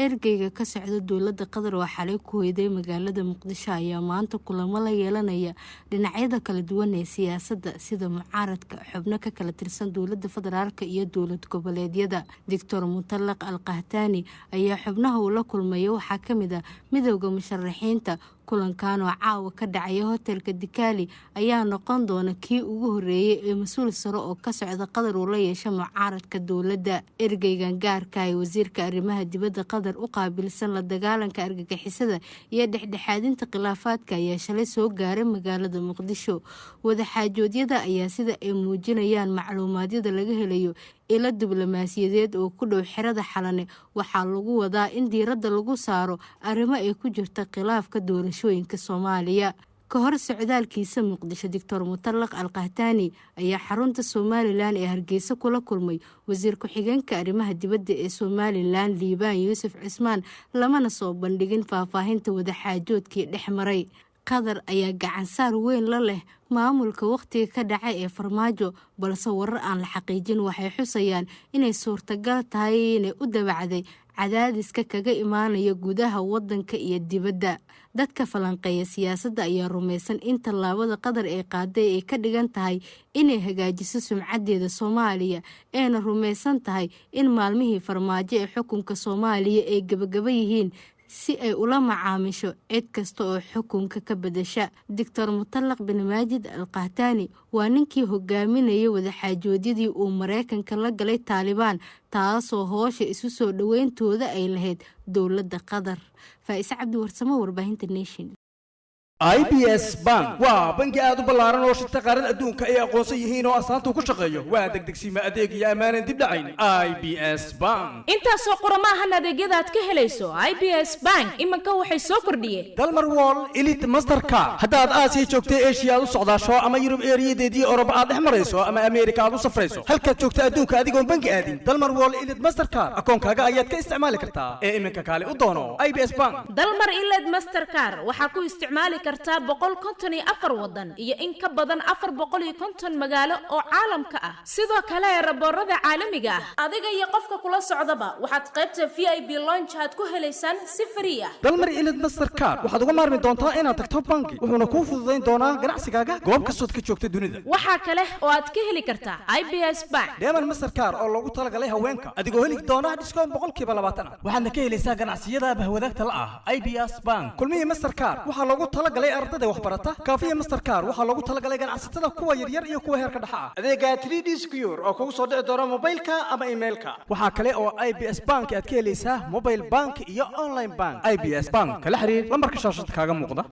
ergeyga ka socda dowladda Qatar oo xalay ku hoyday magaalada Muqdisho ayaa maanta kulamo la yeelanaya dhinacyada kala duwan ee siyaasadda sida mucaaradka xubno ka kala tirsan dowladda federaalka iyo dowlad goboleedyada. Dr. Mutallaq Al-Qahtani ayaa xubnaha uu la kulmay waxaa ka mid ah midowga musharaxiinta. kulankan oo caawa ka dhacay hotelka Dikali ayaa noqon doona kii ugu horeeyay ee mas'uul sare oo ka socda Qatar oo la yeeshay mucaaradka dowladda. Ergeygan gaarka ah wasiirka arrimaha dibadda Qatar u qaabilsan la dagaalanka argagixisada iyo dhexdhexaadinta khilaafaadka ayaa shalay soo gaaray magaalada Muqdisho. Wadaxaajoodyada ayaa sida ay muujinayaan macluumaadyada laga helayo ila diblomaasiyadeed oo ku dhow xirada Xalane waxaa lagu wadaa in diiradda lagu saaro arrimo ay ku jirta khilaafka doorashooyinka Soomaaliya. ka hor socdaalkiisa Muqdisho Dr. Mutallaq Al-Qahtani ayaa xarunta Somaliland ee Hargeysa kula kulmay wasiir ku-xigeenka arrimaha dibadda ee Somaliland Liibaan Yuusuf Cismaan lamana soo bandhigin faahfaahinta wadaxaajoodkii dhexmaray. Qatar ayaa gacan saar weyn la leh maamulka waqtiga ka dhacay ee farmaajo balse warar aan la xaqiijin waxay xusayaan inay suurtagal tahay inay u dabacday cadaadiska kaga imaanaya gudaha wadanka iyo dibadda. dadka falanqeeya siyaasadda ayaa rumaysan in tallaabada Qatar ee qaaday ay ka dhigan tahay inay hagaajiso sumcadeeda Soomaaliya eena rumaysan tahay in maalmihii farmaajo ee xukunka Soomaaliya ay gabagaba yihiin si ay ula macaamisho cid kasta oo xukunka ka bedesha. Dr. Mutallaq bin Maajid Al-Qahtani waa ninkii hogaaminayay wadaxaajoodyadii uu Mareykanka la galay Taliban taasoo hoosha isu soo dhaweyntooda ay lahayd dowladda Qatar. Faa'is Cabdi Warsamo, warbaahinta Nation. IBS Bank waa bangi aad u ballaaran oo shirta qaran adduunka ay aqoonsan yihiin oo astaanta ku shaqeeyo waa degdegsiima adeeg iyo ammaan dib dhacayn. IBS Bank intaas oo qoramahan adeegyada aad ka helayso IBS Bank imanka waxay soo kordhiyeen Dalmar Wall Elite Mastercard haddaad Aasiya joogtay Asia aad u socdaasho ama Yurub eeriyadeedii Europa aad dhex marayso ama America aad u safrayso halkaad joogta adduunka adigoon bangi aadin Dalmar Wall Elite Mastercard akoonkaaga ayaad ka isticmaali kartaa ee iminka kale u doono IBS Bank. Dalmar Elite Mastercard waxa ku isticmaali boqol konton iyo afar wadan iyo in ka badan 450 magaalo oo caalamka ah. sidoo kale raboorada caalamiga ah adiga iyo qofka kula socdaba waxaad qaybta VIP lounge aad ku helaysaan si free ah. Dalmar Elite Mastercard waxaad uga maarmi doontaa inaad tagto bangi wuxuuna kuu fududeyn doonaa ganacsigaaga goob kasta ka joogta dunida. waxa kale oo aad ka heli kartaa IBS Bank Dalmar Mastercard oo loogu talagalay haweenka adigoo heli doona discount 20% waxaadna ka helaysaa ganacsiyada bahwadaagta la ah IBS Bank. kulmiye Mastercard waxa loogu talagalay ardayda wax barata. Kaafiya Mastercard waxa loogu talagalay ganacsatada kuwa yaryar iyo kuwa heerka dhexe ah. adeega 3D Secure oo kugu soo dhici doona mobilka ama emailka. waxa kale oo IBS Bank aad ka helaysaa mobile bank iyo online bank. IBS Bank kala xiriir lambarka shaashada kaaga muuqda.